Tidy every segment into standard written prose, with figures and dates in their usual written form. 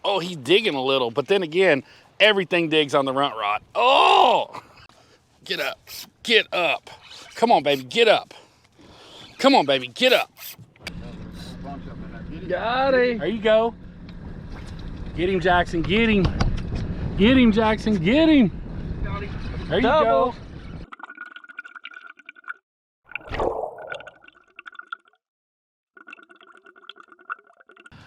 Oh, he's digging a little, but then again, everything digs on the runt rod. Oh, get up, get up. Come on, baby, get up. Come on, baby, get up. Got him. There you go. Get him, Jackson, get him. Get him, Jackson, get him. There you go.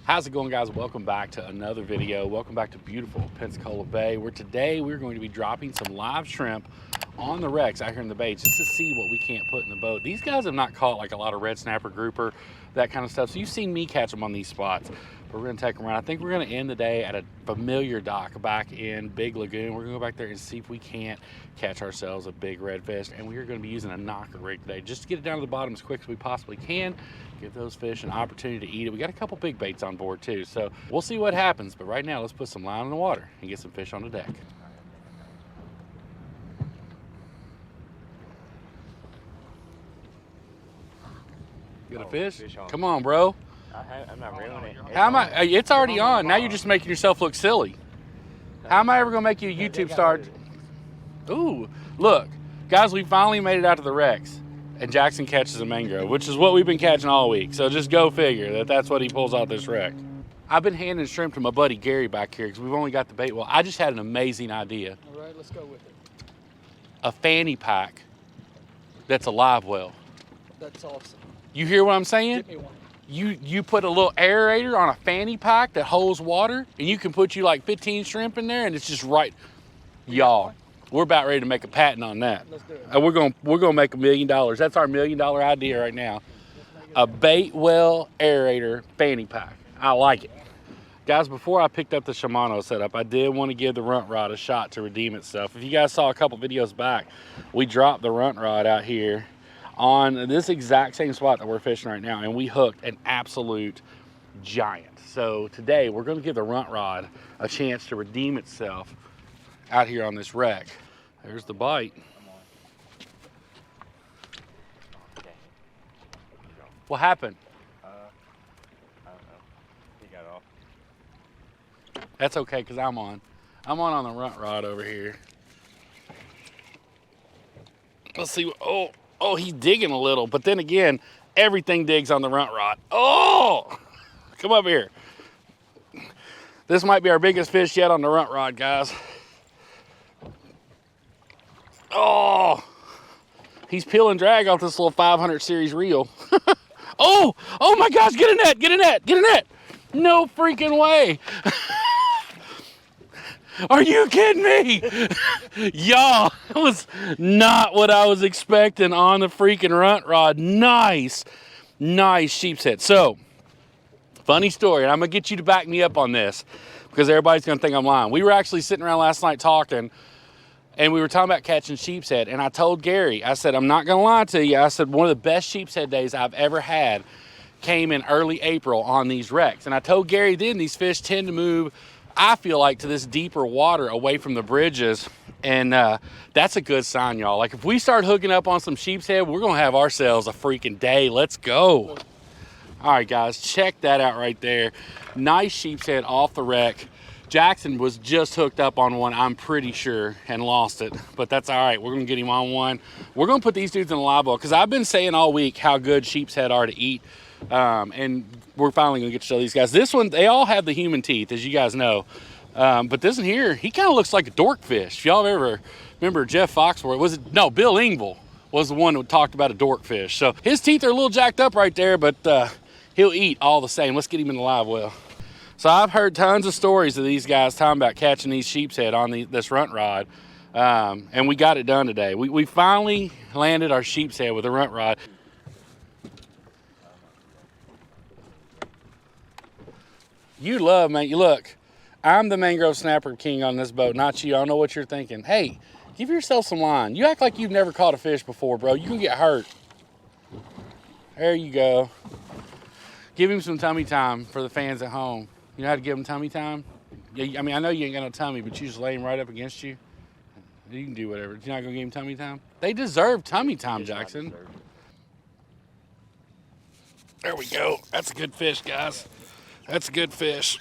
How's it going, guys? Welcome back to another video. Welcome back to beautiful Pensacola Bay, where today we're going to be dropping some live shrimp on the wrecks out here in the bay just to see what we can't put in the boat. These guys have not caught like a lot of red snapper, grouper, that kind of stuff. So you've seen me catch them on these spots. But we're gonna take them around. I think we're gonna end the day at a familiar dock back in Big Lagoon. We're gonna go back there and see if we can't catch ourselves a big redfish. And we're gonna be using a knocker rig today just to get it down to the bottom as quick as we possibly can. Give those fish an opportunity to eat it. We got a couple big baits on board too. So we'll see what happens. But right now, let's put some line in the water and get some fish on the deck. You got a fish? Come on, bro. I'm not reeling it. How am I? It's already on. Now you're just making yourself look silly. How am I ever gonna make you a YouTube star? Ooh, look, guys, we finally made it out to the wrecks, and Jackson catches a mangrove, which is what we've been catching all week. So just go figure that that's what he pulls out this wreck. I've been handing shrimp to my buddy Gary back here because we've only got the bait. Well, I just had an amazing idea. All right, let's go with it. A fanny pack that's a live well. That's awesome. You hear what I'm saying? Get me one. You put a little aerator on a fanny pack that holds water, and you can put you like 15 shrimp in there, and it's just right. Y'all, we're about ready to make a patent on that. Let's do it. And we're gonna make $1 million. That's our $1 million idea right now. A bait well aerator fanny pack. I like it. Guys, before I picked up the Shimano setup, I did want to give the runt rod a shot to redeem itself. If you guys saw a couple videos back, we dropped the runt rod out here on this exact same spot that we're fishing right now, and we hooked an absolute giant. So today we're going to give the runt rod a chance to redeem itself out here on this wreck. There's the bite. What happened? I don't know. He got off. That's okay, because I'm on the runt rod over here. Let's see. Oh, he's digging a little, but then again, everything digs on the runt rod. Oh, come up here. This might be our biggest fish yet on the runt rod, guys. Oh, he's peeling drag off this little 500 series reel. Oh my gosh, get a net, get a net, get a net. No freaking way. Are you kidding me? Y'all, that was not what I was expecting on the freaking runt rod. Nice sheepshead. So, funny story, and I'm going to get you to back me up on this because everybody's going to think I'm lying. We were actually sitting around last night talking, and we were talking about catching sheepshead, and I told Gary, I said, I'm not going to lie to you. I said, one of the best sheepshead days I've ever had came in early April on these wrecks. And I told Gary then these fish tend to move, I feel like, to this deeper water away from the bridges, and that's a good sign, y'all. Like, if we start hooking up on some sheepshead, we're gonna have ourselves a freaking day. Let's go. All right, guys, check that out right there. Nice sheepshead off the wreck. Jackson was just hooked up on one, I'm pretty sure, and lost it, but that's all right. We're gonna get him on one. We're gonna put these dudes in a live well because I've been saying all week how good sheepshead are to eat. And we're finally gonna get to show these guys. This one, they all have the human teeth, as you guys know. But this one here, he kind of looks like a dorkfish. If y'all ever remember Jeff Foxworth, no, Bill Engvall was the one who talked about a dorkfish. So his teeth are a little jacked up right there, but he'll eat all the same. Let's get him in the live well. So I've heard tons of stories of these guys talking about catching these sheepshead on this runt rod. And we got it done today. We finally landed our sheepshead with a runt rod. You love, man. You look, I'm the mangrove snapper king on this boat, not you. I don't know what you're thinking. Hey, give yourself some line. You act like you've never caught a fish before, bro. You can get hurt. There you go. Give him some tummy time for the fans at home. You know how to give him tummy time? I mean, I know you ain't got no tummy, but you just lay him right up against you. You can do whatever. You're not gonna give him tummy time? They deserve tummy time, Jackson. There we go. That's a good fish, guys. That's a good fish.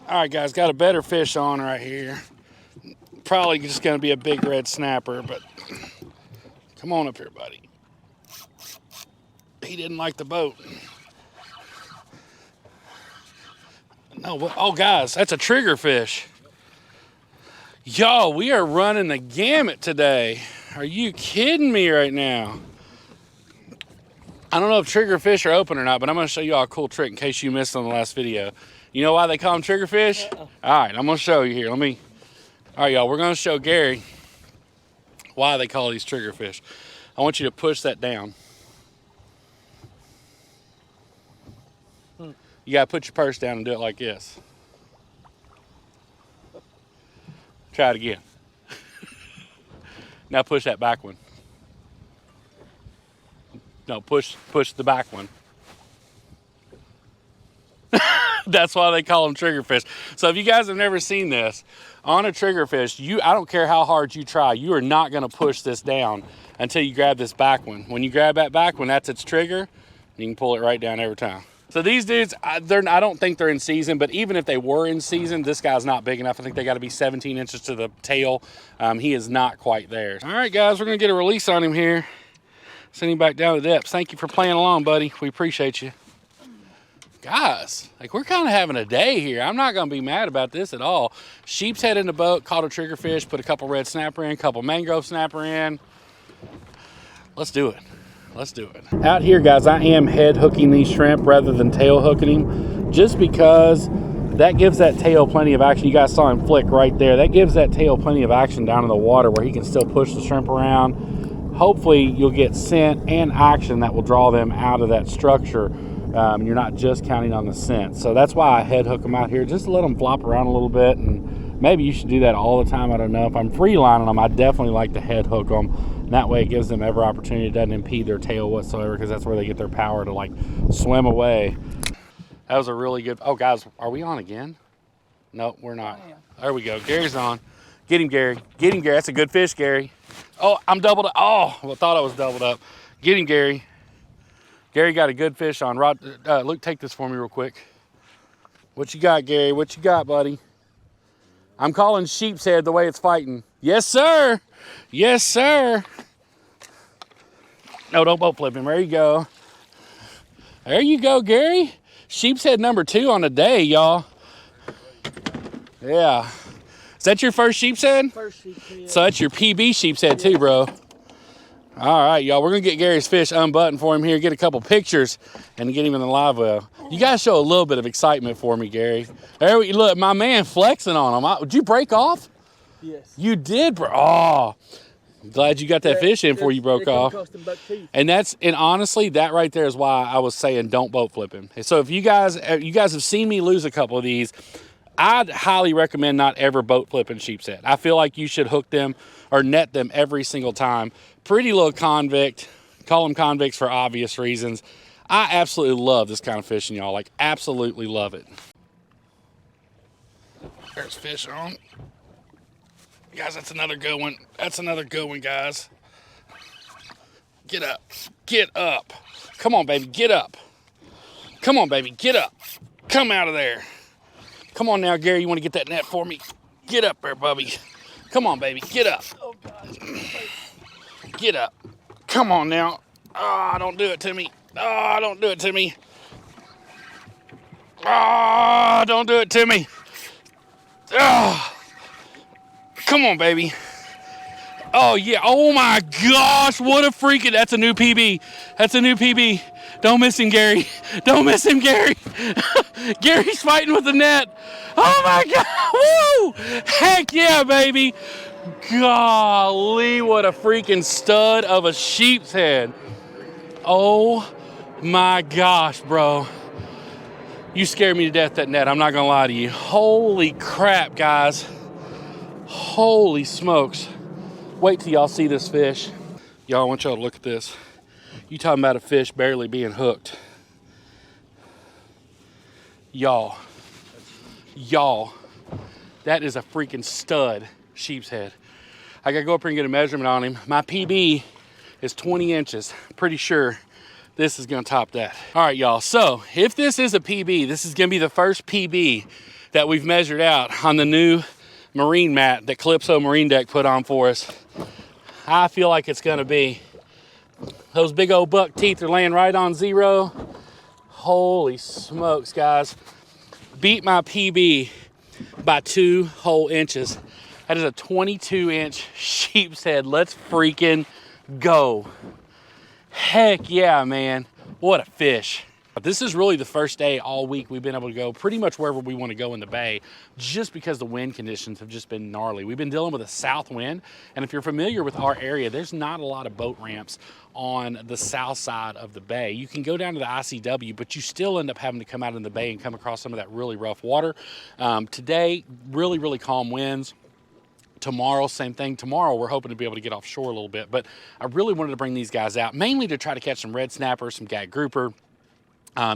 All right, guys, got a better fish on right here. Probably just gonna be a big red snapper, but come on up here, buddy. He didn't like the boat. No, oh guys, that's a trigger fish. Yo, we are running the gamut today. Are you kidding me right now? I don't know if trigger fish are open or not, but I'm gonna show you all a cool trick in case you missed on the last video. You know why they call them trigger fish? All right, I'm gonna show you here. All right, y'all, we're gonna show Gary why they call these trigger fish. I want you to push that down. You gotta put your purse down and do it like this. Try it again. Now push that back one. No, push the back one. That's why they call them trigger fish. So if you guys have never seen this, on a trigger fish, I don't care how hard you try, you are not gonna push this down until you grab this back one. When you grab that back one, that's its trigger, you can pull it right down every time. So these dudes, I don't think they're in season, but even if they were in season, this guy's not big enough. I think they gotta be 17 inches to the tail. He is not quite there. All right, guys, we're gonna get a release on him here. Send him back down to depths. Thank you for playing along, buddy. We appreciate you. Guys, like we're kind of having a day here. I'm not gonna be mad about this at all. Sheepshead in the boat, caught a trigger fish, put a couple red snapper in, a couple mangrove snapper in. Let's do it. Let's do it. Out here, guys, I am head hooking these shrimp rather than tail hooking him, just because that gives that tail plenty of action. You guys saw him flick right there. That gives that tail plenty of action down in the water where he can still push the shrimp around. Hopefully you'll get scent and action that will draw them out of that structure. You're not just counting on the scent. So that's why I head hook them out here, just to let them flop around a little bit. And maybe you should do that all the time. I don't know. If I'm free lining them, I definitely like to head hook them. And that way it gives them every opportunity. It doesn't impede their tail whatsoever, because that's where they get their power to like swim away. That was a really good. Oh guys, are we on again? No, we're not. There we go. Gary's on. Get him, Gary. Get him, Gary. That's a good fish, Gary. Oh, I'm doubled up. Oh, I thought I was doubled up. Get him, Gary. Gary got a good fish on. Rod, Luke, take this for me real quick. What you got, Gary? What you got, buddy? I'm calling sheepshead the way it's fighting. Yes, sir. Yes, sir. No, don't boat flip him. There you go. There you go, Gary. Sheepshead number 2 on the day, y'all. Yeah. Is that your first sheepshead? First sheepshead. So that's your PB sheepshead too, bro. All right, y'all, we're gonna get Gary's fish unbuttoned for him here, get a couple pictures, and get him in the live well. You guys show a little bit of excitement for me, Gary. There we look, my man flexing on him. Did you break off? Yes. You did, bro. Oh, I'm glad you got that fish in before you broke off. And honestly, that right there is why I was saying don't boat flip him. So if you guys have seen me lose a couple of these, I'd highly recommend not ever boat flipping sheepshead. I feel like you should hook them or net them every single time. Pretty little convict. Call them convicts for obvious reasons. I absolutely love this kind of fishing, y'all. Like, absolutely love it. There's fish on. Guys, that's another good one. That's another good one, guys. Get up. Get up. Come on, baby. Get up. Come on, baby. Get up. Come out of there. Come on now, Gary. You want to get that net for me? Get up there, Bubby. Come on, baby. Get up. Oh, God. Get up. Come on now. Oh, don't do it to me. Oh, don't do it to me. Oh, don't do it to me. Oh. Come on, baby. Oh, yeah. Oh, my gosh. What a freaking... That's a new PB. That's a new PB. Don't miss him, Gary. Don't miss him, Gary. Gary's fighting with the net. Oh, my God. Woo! Heck yeah, baby. Golly, what a freaking stud of a sheepshead. Oh, my gosh, bro. You scared me to death, that net. I'm not going to lie to you. Holy crap, guys. Holy smokes. Wait till y'all see this fish. Y'all, I want y'all to look at this. You talking about a fish barely being hooked. Y'all, that is a freaking stud sheepshead. I gotta go up here and get a measurement on him. My PB is 20 inches. Pretty sure this is gonna top that. All right, y'all, so if this is a PB, this is gonna be the first PB that we've measured out on the new marine mat that Calypso Marine Deck put on for us. I feel like it's gonna be. Those big old buck teeth are laying right on 0. Holy smokes, guys. Beat my PB by 2 whole inches. That is a 22-inch sheepshead. Let's freaking go. Heck yeah, man. What a fish. This is really the first day all week we've been able to go pretty much wherever we want to go in the bay, just because the wind conditions have just been gnarly. We've been dealing with a south wind, and if you're familiar with our area, there's not a lot of boat ramps on the south side of the bay. You can go down to the ICW, but you still end up having to come out in the bay and come across some of that really rough water. Today, really calm winds. Tomorrow, same thing. Tomorrow, we're hoping to be able to get offshore a little bit, but I really wanted to bring these guys out, mainly to try to catch some red snapper, some gag grouper.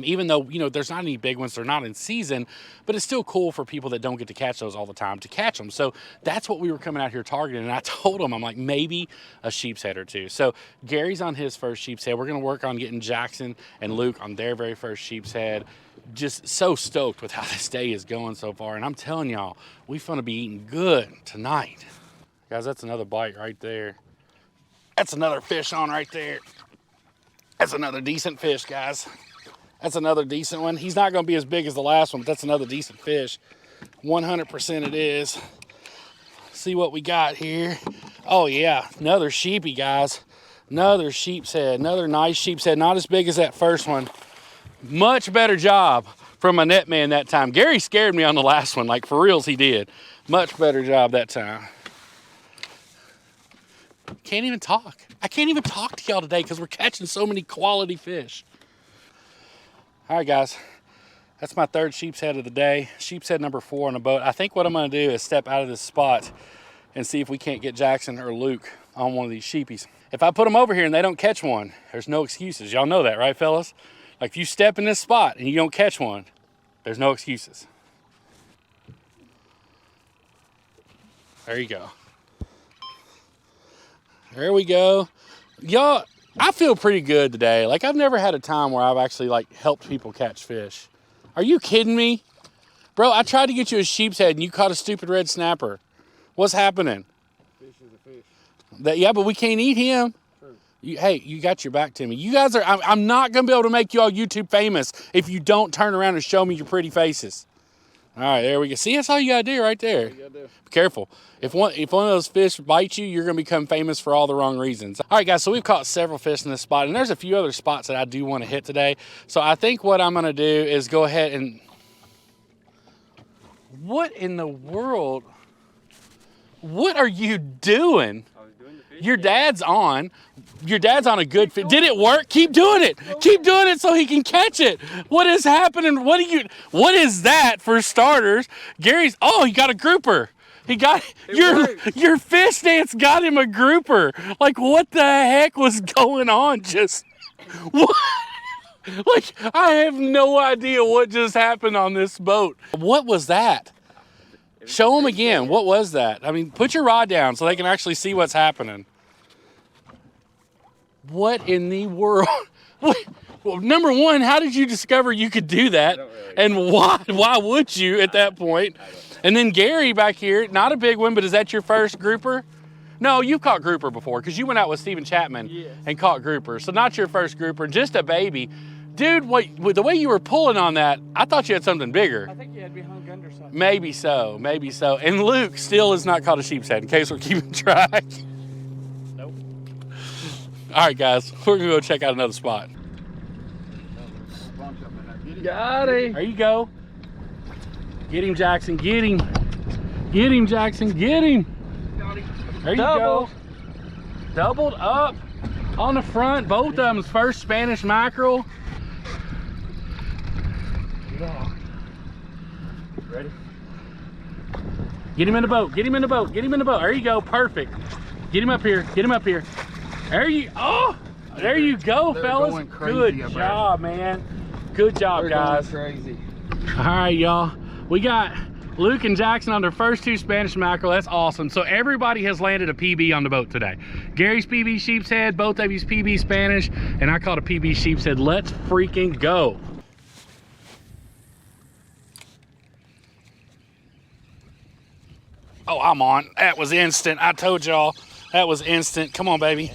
Even though, you know, there's not any big ones, they're not in season, but it's still cool for people that don't get to catch those all the time to catch them. So that's what we were coming out here targeting. And I told him, I'm like, maybe a sheepshead or two. So Gary's on his first sheepshead. We're going to work on getting Jackson and Luke on their very first sheepshead. Just so stoked with how this day is going so far. And I'm telling y'all, we finna be eating good tonight. Guys, that's another bite right there. That's another fish on right there. That's another decent fish, guys. That's another decent one. He's not going to be as big as the last one, but that's another decent fish. 100% it is. See what we got here. Oh, yeah. Another sheepy, guys. Another sheepshead. Another nice sheepshead. Not as big as that first one. Much better job from my net man that time. Gary scared me on the last one. Like, for reals, he did. Much better job that time. Can't even talk. I can't even talk to y'all today because we're catching so many quality fish. All right, guys, that's my third sheepshead of the day. Sheepshead number 4 on the boat. I think what I'm going to do is step out of this spot and see if we can't get Jackson or Luke on one of these sheepies. If I put them over here and they don't catch one, there's no excuses. Y'all know that, right, fellas? Like, if you step in this spot and you don't catch one, there's no excuses. There you go. There we go. Y'all, I feel pretty good today. Like, I've never had a time where I've actually, like, helped people catch fish. Are you kidding me? Bro, I tried to get you a sheepshead and you caught a stupid red snapper. What's happening? Fish is a fish. Yeah, but we can't eat him. True. Hey, you got your back to me. You guys are, I'm not going to be able to make you all YouTube famous if you don't turn around and show me your pretty faces. All right, there we go. See, that's all you got to do right there. You gotta do. Be careful. If one of those fish bites you, you're going to become famous for all the wrong reasons. All right, guys, so we've caught several fish in this spot, and there's a few other spots that I do want to hit today. So I think what I'm going to do is go ahead and... What in the world? What are you doing? I was doing the fish. Your dad's on a good fish. Did it work? Keep doing it. Keep doing it so he can catch it. What is happening? What is that for starters? Gary's, oh, he got a grouper. He got, your fish dance got him a grouper. Like, what the heck was going on? Just, what? Like, I have no idea what just happened on this boat. What was that? Show them again. What was that? I mean, put your rod down so they can actually see what's happening. What in the world? Well, number one, how did you discover you could do that? And why would you at that point? And then Gary back here, not a big one, but is that your first grouper? No, you've caught grouper before because you went out with Stephen Chapman and caught grouper. So not your first grouper, just a baby. Dude, with the way you were pulling on that, I thought you had something bigger. I think you had to be hung under something. Maybe so, maybe so. And Luke still has not caught a sheepshead, in case we're keeping track. Nope. All right, guys, we're gonna go check out another spot. Got him. There you go. Get him, Jackson, get him. Get him, Jackson, get him. There you go. Doubled up on the front, both of them's first Spanish mackerel. Yeah. Ready? Get him in the boat, get him in the boat, get him in the boat. There you go, perfect. Get him up here, get him up here. There you, oh, there you go, fellas. Good job, man. Good job, guys. Crazy. All right, y'all. We got Luke and Jackson on their first 2 Spanish mackerel. That's awesome. So everybody has landed a PB on the boat today. Gary's PB sheepshead, both of you's PB Spanish, and I caught a PB sheepshead. Let's freaking go. Oh, I'm on. That was instant. I told y'all. That was instant. Come on, baby.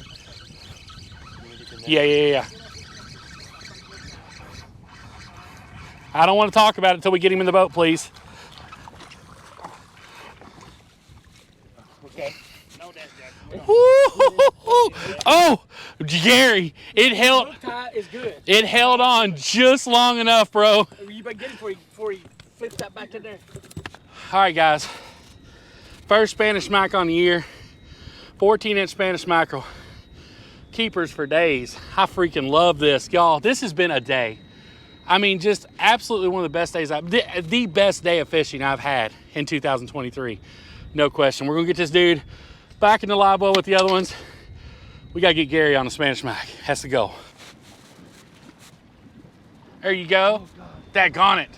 Yeah. I don't want to talk about it until we get him in the boat, please. Okay. No, that's Jack. Oh, Gary, it held. Tie is good. It held on just long enough, bro. You better get it before he flips that back in there. All right, guys. First Spanish smack on the year. 14-inch Spanish mackerel. Keepers for days. I freaking love this. Y'all, this has been a day. I mean, just absolutely one of the best days, the best day of fishing I've had in 2023. No question. We're gonna get this dude back in the live well with the other ones. We gotta get Gary on the Spanish smack. Has to go. There you go. Daggone it.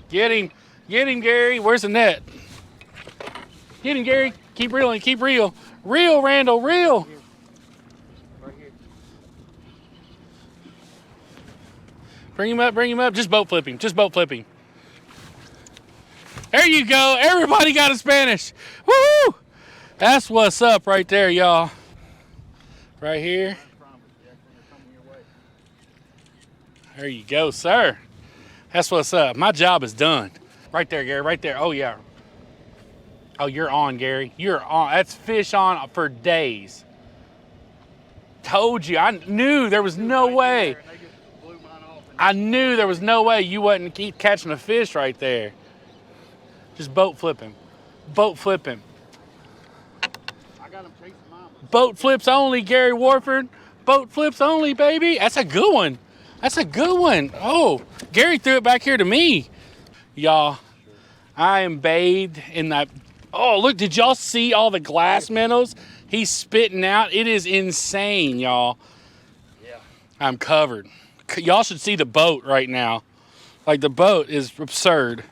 Get him, Gary. Where's the net? Get him, Gary. Keep reeling, keep reel. Reel, Randall, reel. Right here. Bring him up. Just boat flip him. There you go. Everybody got a Spanish. Woo! That's what's up right there, y'all. Right here. There you go, sir. That's what's up. My job is done. Right there, Gary. Right there. Oh, yeah. Oh, you're on, Gary. You're on. That's fish on for days. Told you. I knew there was no way. I knew there was no way you wasn't keep catching a fish right there. Just boat flip him. Boat flip him. I got him chasing mama. Boat flips only, Gary Warford. Boat flips only, baby. That's a good one. That's a good one. Oh, Gary threw it back here to me. Y'all, I am bathed in that. Oh, look, did y'all see all the glass minnows he's spitting out? It is insane, y'all. Yeah. I'm covered. Y'all should see the boat right now. Like, the boat is absurd.